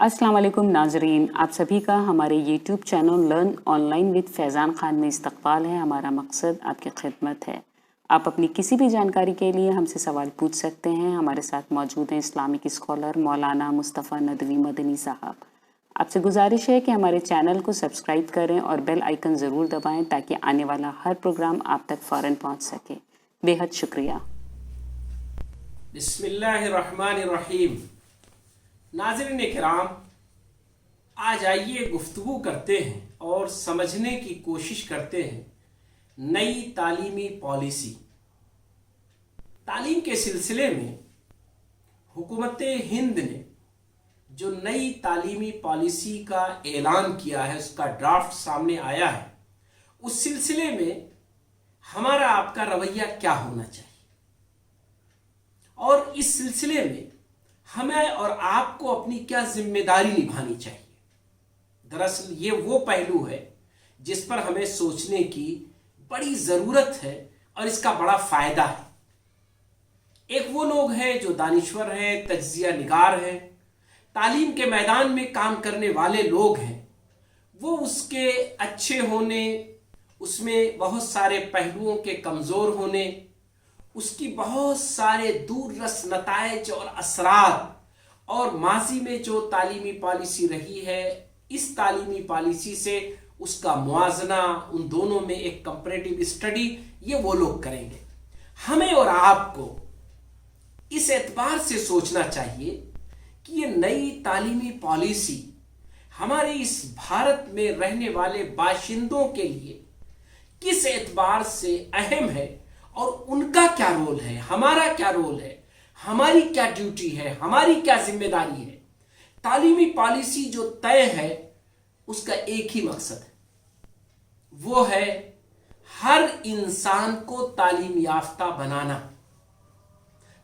अस्सलाम वालेकुम नाजरीन, आप सभी का हमारे YouTube channel learn online with Faizan Khan में इस्तकबाल है। हमारा मकसद आपकी खिदमत है। आप अपनी किसी भी जानकारी के लिए हमसे सवाल पूछ सकते हैं। हमारे साथ मौजूद हैं इस्लामिक स्कॉलर मौलाना मुस्तफ़ा नदवी मदनी साहब। आपसे गुजारिश है कि हमारे चैनल को सब्सक्राइब करें और बेल आइकन ज़रूर दबाएं ताकि आने वाला हर प्रोग्राम आप तक फ़ौरन पहुँच सके। बेहद शुक्रिया। बिस्मिल्लाहिर्रहमानिर्रहीम। नाज़रीन किराम, आज आइए गुफ्तगू करते हैं और समझने की कोशिश करते हैं नई तालीमी पॉलिसी। तालीम के सिलसिले में हुकूमत हिंद ने जो नई तालीमी पॉलिसी का ऐलान किया है, उसका ड्राफ्ट सामने आया है, उस सिलसिले में हमारा आपका रवैया क्या होना चाहिए और इस सिलसिले में हमें और आपको अपनी क्या जिम्मेदारी निभानी चाहिए। दरअसल ये वो पहलू है जिस पर हमें सोचने की बड़ी ज़रूरत है और इसका बड़ा फ़ायदा है। एक वो लोग हैं जो दानिश्वर हैं, तज्ज़िया निगार हैं, तालीम के मैदान में काम करने वाले लोग हैं। वो उसके अच्छे होने, उसमें बहुत सारे पहलुओं के कमज़ोर होने, उसकी बहुत सारे दूररस नताइज और असरात और माजी में जो तालीमी पॉलिसी रही है, इस तालीमी पॉलिसी से उसका मुआजना, उन दोनों में एक कंपैरेटिव स्टडी, ये वो लोग करेंगे। हमें और आपको इस एतबार से सोचना चाहिए कि ये नई तालीमी पॉलिसी हमारे इस भारत में रहने वाले बाशिंदों के लिए किस एतबार से अहम है और उनका क्या रोल है, हमारा क्या रोल है, हमारी क्या ड्यूटी है, हमारी क्या जिम्मेदारी है। तालीमी पॉलिसी जो तय है उसका एक ही मकसद है, वो है हर इंसान को तालीम याफ्ता बनाना।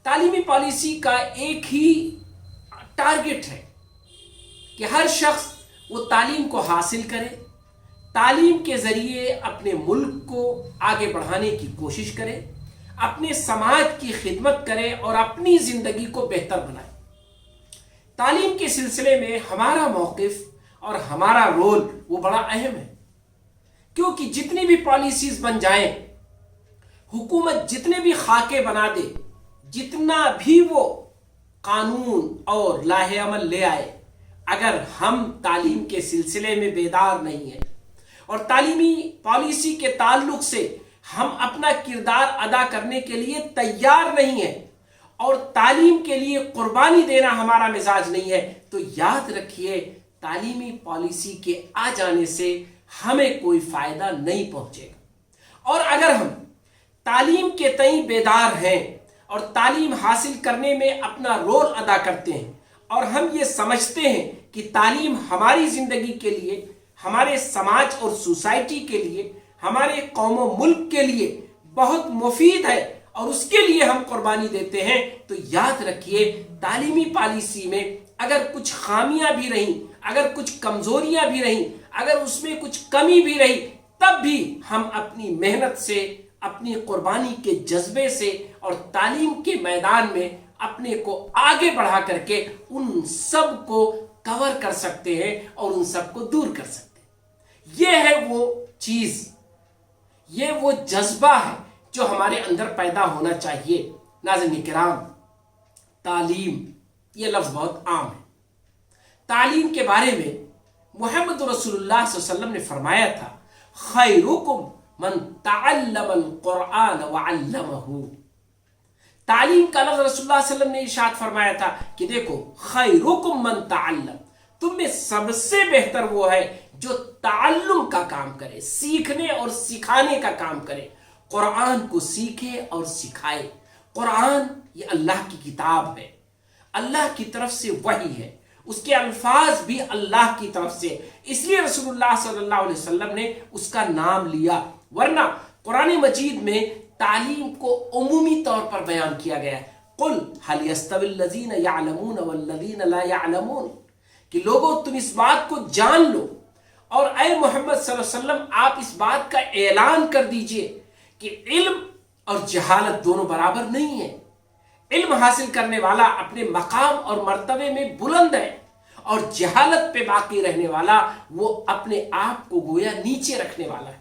तालीमी पॉलिसी का एक ही टारगेट है कि हर शख्स वो तालीम को हासिल करे, तालीम के ज़रिए अपने मुल्क को आगे बढ़ाने की कोशिश करे, अपने समाज की खिदमत करे और अपनी ज़िंदगी को बेहतर बनाए। तालीम के सिलसिले में हमारा मौक़िफ़ और हमारा रोल वो बड़ा अहम है, क्योंकि जितनी भी पॉलिसीज़ बन जाएं, हुकूमत जितने भी खाके बना दे, जितना भी वो कानून और लाहे अमल ले आए, अगर हम तालीम के सिलसिले में बेदार नहीं हैं और तालीमी पॉलिसी के ताल्लुक से हम अपना किरदार अदा करने के लिए तैयार नहीं है और तालीम के लिए कुर्बानी देना हमारा मिजाज नहीं है, तो याद रखिए तालीमी पॉलिसी के आ जाने से हमें कोई फायदा नहीं पहुंचेगा। और अगर हम तालीम के तई बेदार हैं और तालीम हासिल करने में अपना रोल अदा करते हैं और हम ये समझते हैं कि तालीम हमारी ज़िंदगी के लिए, हमारे समाज और सोसाइटी के लिए, हमारे कौम और मुल्क के लिए बहुत मुफीद है और उसके लिए हम कुर्बानी देते हैं, तो याद रखिए तालीमी पॉलिसी में अगर कुछ खामियां भी रहीं, अगर कुछ कमजोरियां भी रहीं, अगर उसमें कुछ कमी भी रही, तब भी हम अपनी मेहनत से, अपनी कुर्बानी के जज्बे से और तालीम के मैदान में अपने को आगे बढ़ा करके उन सब को कवर कर सकते हैं और उन सब को दूर कर सकते हैं। ये है वो चीज़, ये वो जज्बा है जो हमारे अंदर पैदा होना चाहिए। नाज़रीन किराम, तालीम ये लफ्ज़ बहुत आम है। तालीम के बारे में मुहम्मद रसूलुल्लाह सल्लल्लाहु अलैहि वसल्लम ने फरमाया था, खैरुकुम मन तअल्लमल कुरआन व अल्लमहु। तालीम का लफ्ज़ रसूलुल्लाह सल्लल्लाहु अलैहि वसल्लम ने इरशाद फरमाया था कि देखो, खैरुकुम मन तअल्लम, तुम में सबसे बेहतर वो है जो ताल्लुम का काम करे, सीखने और सिखाने का काम करे, कुरान को सीखे और सिखाए। कुरान ये अल्लाह की किताब है, अल्लाह की तरफ से वही है, उसके अल्फाज भी अल्लाह की तरफ से, इसलिए रसूलुल्लाह सल्लल्लाहु अलैहि वसल्लम ने उसका नाम लिया। वरना कुरान मजीद में तालीम को उमूमी तौर पर बयान किया गया है। कुल हल यस्तविल लज़ीना यअलमून वल्लज़ीना ला यअलमून, कि लोगों तुम इस बात को जान लो और ऐ मोहम्मद सल्लल्लाहु अलैहि वसल्लम आप इस बात का ऐलान कर दीजिए कि इल्म और जहालत दोनों बराबर नहीं है। इल्म हासिल करने वाला अपने मकाम और मर्तबे में बुलंद है और जहालत पे बाकी रहने वाला वो अपने आप को गोया नीचे रखने वाला है।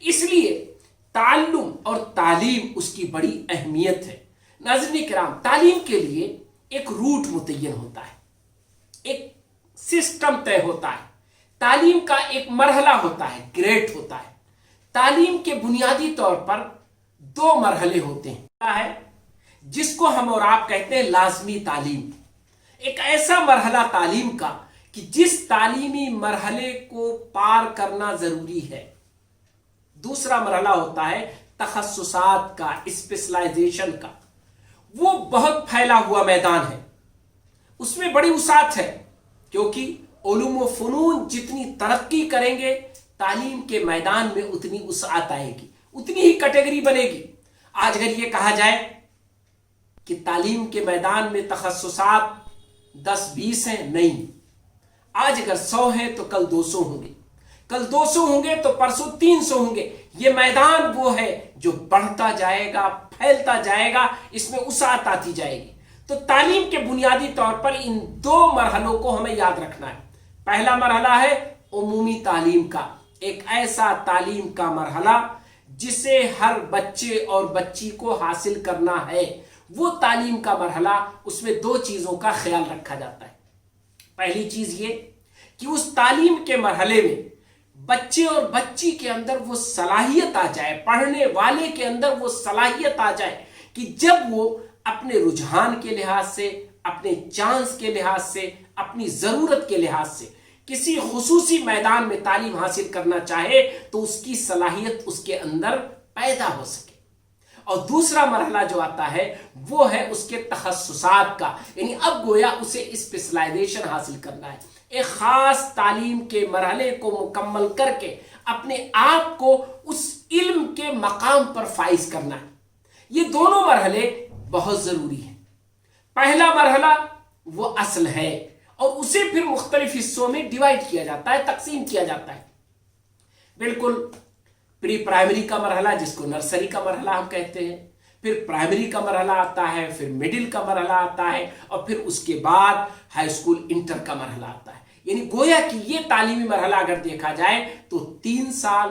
इसलिए ताल्लुम और तालीम उसकी बड़ी अहमियत है। नाज़रीन किराम, तालीम के लिए एक रूट मुतय्यन होता है, एक सिस्टम तय होता है, तालीम का एक मरहला होता है, ग्रेड होता है। तालीम के बुनियादी तौर पर दो मरहले होते हैं, जिसको हम और आप कहते हैं लाजमी तालीम। एक ऐसा मरहला तालीम का कि जिस तालीमी मरहले को पार करना जरूरी है। दूसरा मरहला होता है तखस्सुसात का, स्पेशलाइजेशन का। वो बहुत फैला हुआ मैदान है, उसमें बड़ी वसाअत है, क्योंकि उलूम व फ़नून जितनी तरक्की करेंगे तालीम के मैदान में उतनी वसाअत आएगी, उतनी ही कैटेगरी बनेगी। आज अगर ये कहा जाए कि तालीम के मैदान में तखस्सुसात 10-20 हैं, नहीं, आज अगर 100 हैं तो कल 200 होंगे, कल 200 होंगे तो परसों 300 होंगे। ये मैदान वो है जो बढ़ता जाएगा, फैलता जाएगा, इसमें वसाअत आती जाएगी। तो तालीम के बुनियादी तौर पर इन दो मरहलों को हमें याद रखना है। पहला मरहला है उमूमी तालीम का, एक ऐसा तालीम का मरहला जिसे हर बच्चे और बच्ची को हासिल करना है। वो तालीम का मरहला, उसमें दो चीजों का ख्याल रखा जाता है। पहली चीज ये कि उस तालीम के मरहले में बच्चे और बच्ची के अंदर वो सलाहियत आ जाए, पढ़ने वाले के अंदर वो सलाहियत आ जाए कि जब वो अपने रुझान के लिहाज से, अपने चांस के लिहाज से, अपनी जरूरत के लिहाज से किसी खुसूसी मैदान में तालीम हासिल करना चाहे तो उसकी सलाहियत उसके अंदर पैदा हो सके। और दूसरा मरहला जो आता है वो है उसके तखस्सुसात का, यानी अब गोया उसे स्पेशलाइजेशन हासिल करना है, एक खास तालीम के मरहले को मुकम्मल करके अपने आप को उस इल्म के मकाम पर फाइज करना है। ये दोनों मरहले बहुत जरूरी हैं। पहला मरहला वो असल है और उसे फिर मुख्तलिफ हिस्सों में डिवाइड किया जाता है, तकसीम किया जाता है। बिल्कुल प्री प्राइमरी का मरहला, जिसको नर्सरी का मरहला हम कहते हैं, फिर प्राइमरी का मरहला आता है, फिर मिडिल का मरहला आता है और फिर उसके बाद हाई स्कूल, इंटर का मरहला आता है। यानी गोया कि ये तालीमी मरहला अगर देखा जाए तो 3 साल,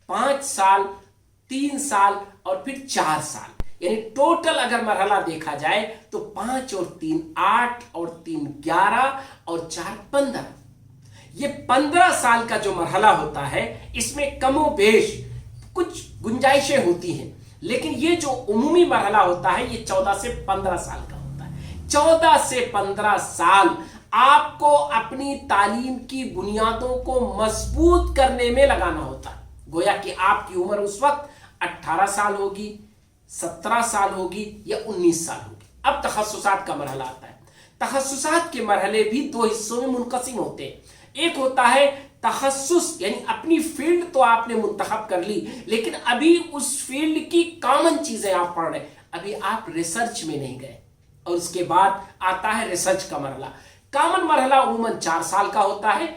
5 साल, 3 साल और फिर 4 साल, यानी टोटल अगर मरहला देखा जाए तो 5 और 3 8 और 3 11 और 4 15। ये 15 साल का जो मरहला होता है इसमें कमो बेश कुछ गुंजाइशें होती हैं, लेकिन ये जो उमूमी मरहला होता है ये 14 से 15 साल का होता है। 14 से 15 साल आपको अपनी तालीम की बुनियादों को मजबूत करने में लगाना होता है। गोया कि आपकी उम्र उस वक्त 18 साल होगी, 17 साल होगी या 19 साल होगी। अब तखस्सुसात का मरहला आता है। तखस्सुसात के मरहले भी दो हिस्सों में मुनक़सिम होते हैं। एक होता है तखस्सुस, यानी अपनी फील्ड तो आपने मुंतखब कर ली, लेकिन अभी उस फील्ड की कॉमन चीजें आप पढ़ रहे, अभी आप रिसर्च में नहीं गए। और उसके बाद आता है रिसर्च का मरहला। कॉमन मरहला उमूमन 4 साल का होता है,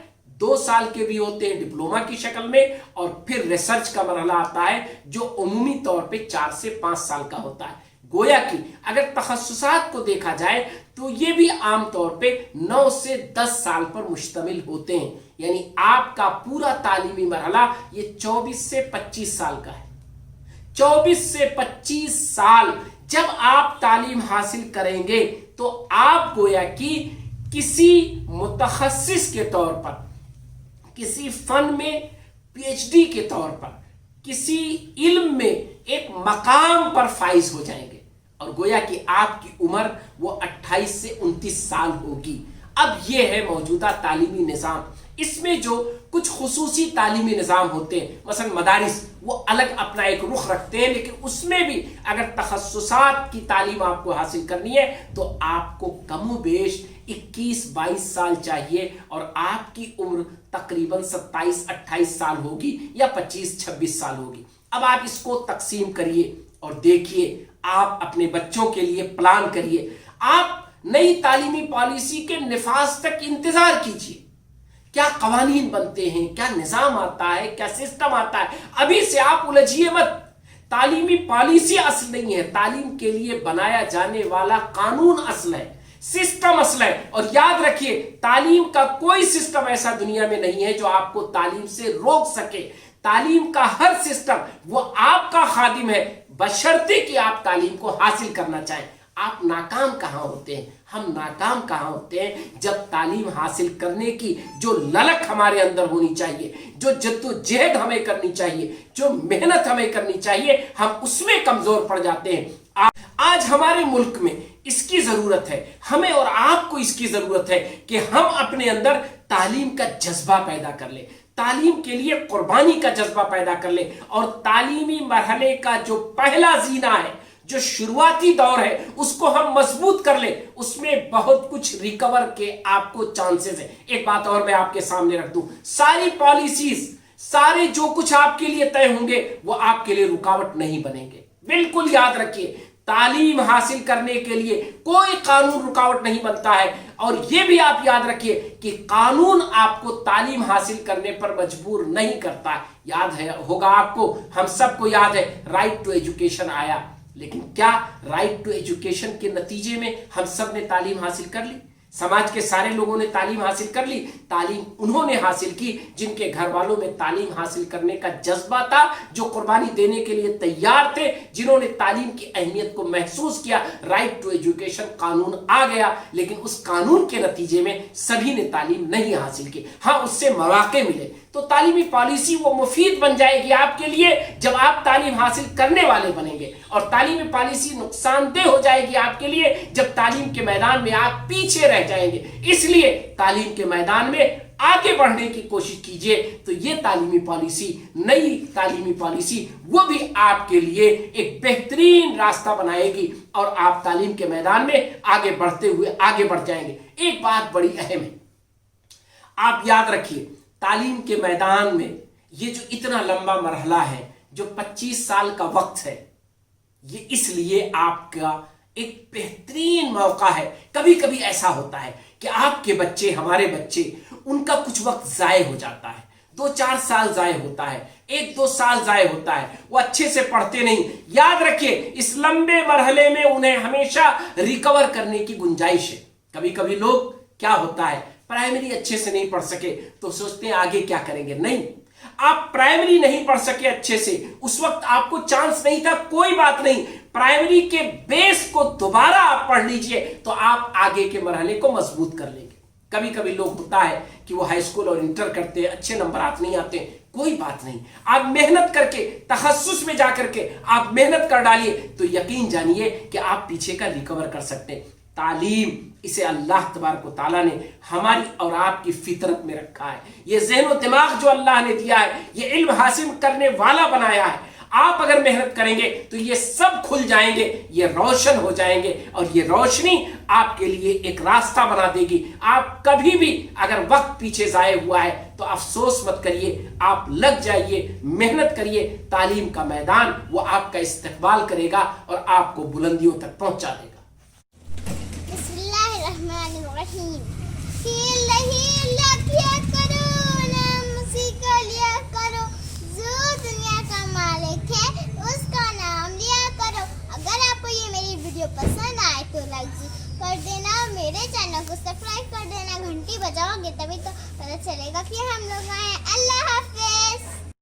2 साल के भी होते हैं डिप्लोमा की शक्ल में, और फिर रिसर्च का मरहला आता है जो उमूमी तौर पे 4 से 5 साल का होता है। गोया कि अगर तखस्सुसात को देखा जाए तो ये भी आमतौर पे 9 से 10 साल पर मुश्तमिल होते हैं, यानी आपका पूरा तालीमी मरहला ये 24 से 25 साल का है। 24 से 25 साल जब आप तालीम हासिल करेंगे तो आप गोया कि किसी मुतखस्सिस के तौर पर, किसी फन में पीएचडी के तौर पर, किसी इल्म में एक मकाम पर फाइज हो जाएंगे और गोया कि आपकी उम्र वो 28 से 29 साल होगी। अब ये है मौजूदा तालीमी निज़ाम। इसमें जो कुछ खुसूसी तालीमी निज़ाम होते हैं, मसलन मदारिस, वो अलग अपना एक रुख रखते हैं, लेकिन उसमें भी अगर तखस्सुसात की तालीम आपको हासिल करनी है तो आपको कमो बेश 21-22 साल चाहिए और आपकी उम्र तकरीबन 27-28 साल होगी या 25-26 साल होगी। अब आप इसको तकसीम करिए और देखिए, आप अपने बच्चों के लिए प्लान करिए। आप नई तालीमी पॉलिसी के निफाज तक इंतजार कीजिए, क्या कवानीन बनते हैं, क्या निज़ाम आता है, क्या सिस्टम आता है। अभी से आप उलझिए मत। तालीमी पॉलिसी असल नहीं है, तालीम के लिए बनाया जाने वाला कानून असल है। सिस्टम मसला है। और याद रखिए, तालीम का कोई सिस्टम ऐसा दुनिया में नहीं है जो आपको तालीम से रोक सके। तालीम का हर सिस्टम वो आपका खादिम है, बशर्ते कि आप तालीम को हासिल करना चाहें। आप नाकाम कहां होते हैं? हम नाकाम कहां होते हैं? जब तालीम हासिल करने की जो ललक हमारे अंदर होनी चाहिए, जो जद्दोजहद हमें करनी चाहिए, जो मेहनत हमें करनी चाहिए, हम उसमें कमजोर पड़ जाते हैं। आज हमारे मुल्क में इसकी जरूरत है, हमें और आपको इसकी जरूरत है कि हम अपने अंदर तालीम का जज्बा पैदा कर ले, तालीम के लिए कुर्बानी का जज्बा पैदा कर ले, और तालीमी मरहले का जो पहला जीना है, जो शुरुआती दौर है, उसको हम मजबूत कर ले। उसमें बहुत कुछ रिकवर के आपको चांसेस है। एक बात और मैं आपके सामने रख दूं, सारी पॉलिसीज, सारे जो कुछ आपके लिए तय होंगे वो आपके लिए रुकावट नहीं बनेंगे। बिल्कुल याद रखिए, तालीम हासिल करने के लिए कोई कानून रुकावट नहीं बनता है। और यह भी आप याद रखिए कि कानून आपको तालीम हासिल करने पर मजबूर नहीं करता। याद है होगा आपको, हम सबको याद है, राइट टू एजुकेशन आया, लेकिन क्या राइट टू एजुकेशन के नतीजे में हम सब ने तालीम हासिल कर ली? समाज के सारे लोगों ने तालीम हासिल कर ली? तालीम उन्होंने हासिल की जिनके घर वालों में तालीम हासिल करने का जज्बा था, जो कुर्बानी देने के लिए तैयार थे, जिन्होंने तालीम की अहमियत को महसूस किया। राइट टू एजुकेशन कानून आ गया, लेकिन उस कानून के नतीजे में सभी ने तालीम नहीं हासिल की। हाँ, उससे मौके मिले। तो तालीमी पॉलिसी वो मुफीद बन जाएगी आपके लिए जब आप तालीम हासिल करने वाले बनेंगे, और तालीमी पॉलिसी नुकसानदेह हो जाएगी आपके लिए जब तालीम के मैदान में आप पीछे रह जाएंगे। इसलिए तालीम के मैदान में आगे बढ़ने की कोशिश कीजिए। तो ये तालीमी पॉलिसी, नई तालीमी पॉलिसी, वो भी आपके लिए एक बेहतरीन रास्ता बनाएगी और आप तालीम के मैदान में आगे बढ़ते हुए आगे बढ़ जाएंगे। एक बात बड़ी अहम है, आप याद रखिए, तालीम के मैदान में ये जो इतना लंबा मरहला है, जो 25 साल का वक्त है, ये इसलिए आपका एक बेहतरीन मौका है। कभी कभी ऐसा होता है कि आपके बच्चे, हमारे बच्चे, उनका कुछ वक्त जाये हो जाता है, 2-4 साल जाये होता है, 1-2 साल जाये होता है, वो अच्छे से पढ़ते नहीं। याद रखिए, इस लंबे मरहले में उन्हें हमेशा रिकवर करने की गुंजाइश है। कभी कभी लोग, क्या होता है, प्राइमरी अच्छे से नहीं पढ़ सके तो सोचते हैं आगे क्या करेंगे। नहीं, आप प्राइमरी नहीं पढ़ सके अच्छे से, उस वक्त आपको चांस नहीं था, कोई बात नहीं, प्राइमरी के बेस को दोबारा आप पढ़ लीजिए तो आप आगे के मरहले को मजबूत कर लेंगे। कभी कभी लोग होता है कि वो हाई स्कूल और इंटर करते हैं, अच्छे नंबर आते नहीं आते, कोई बात नहीं, आप मेहनत करके, तखस्सुस में जाकर के आप मेहनत कर डालिए तो यकीन जानिए कि आप पीछे का रिकवर कर सकते हैं। तालीम, इसे अल्लाह तबारक व तआला ने हमारी और आपकी फितरत में रखा है। ये ज़हन व दिमाग जो अल्लाह ने दिया है, ये इल्म हासिल करने वाला बनाया है। आप अगर मेहनत करेंगे तो ये सब खुल जाएंगे, ये रोशन हो जाएंगे, और ये रोशनी आपके लिए एक रास्ता बना देगी। आप कभी भी अगर वक्त पीछे जाए हुआ है तो अफसोस मत करिए, आप लग जाइए, मेहनत करिए। तालीम का मैदान वो आपका इस्तकबाल करेगा और आपको बुलंदियों तक पहुंचा देगा। पसंद आए तो लाइक कर देना, मेरे चैनल को सब्सक्राइब कर देना, घंटी बजाओगे तभी तो पता चलेगा कि हम लोग आए।